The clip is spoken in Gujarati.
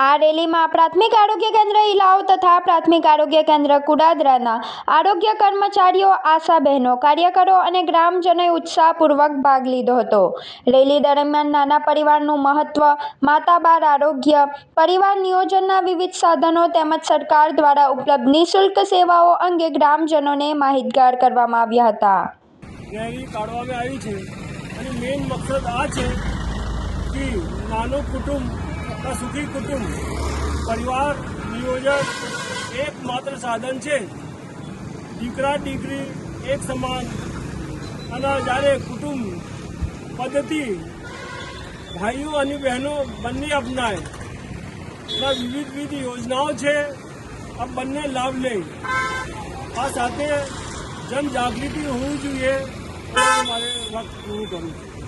આ રેલીમાં પ્રાથમિક આરોગ્ય કેન્દ્ર ઇલાવ તથા પ્રાથમિક આરોગ્ય કેન્દ્ર કુડાદરાના આરોગ્ય કર્મચારીઓ, આશા બહેનો, કાર્યકરો અને ગ્રામજનોએ ઉત્સાહપૂર્વક ભાગ લીધો હતો। રેલી દરમિયાન નાના પરિવારનું મહત્વ, માતા બાળ આરોગ્ય, પરિવાર નિયોજનના વિવિધ સાધનો તેમજ સરકાર દ્વારા ઉપલબ્ધ નિઃશુલ્ક સેવાઓ અંગે ગ્રામજનોને માહિતગાર કરવામાં આવ્યા હતા। રેલી કાઢવામાં આવી છે અને મેઇન મકસદ આ છે કે નાનું કુટુંબ, સુખી કુટુંબ, પરિવાર નિયોજન એકમાત્ર સાધન છે। દીકરા દીકરી એક સમાન અને જ્યારે કુટુંબ પદ્ધતિ ભાઈઓ અને બહેનો બંને અપનાય એના વિવિધ યોજનાઓ છે। આ બંને લાભ લે, આ સાથે જનજાગૃતિ હોવી જોઈએ। મારે વક્ત પૂરું કરું છું।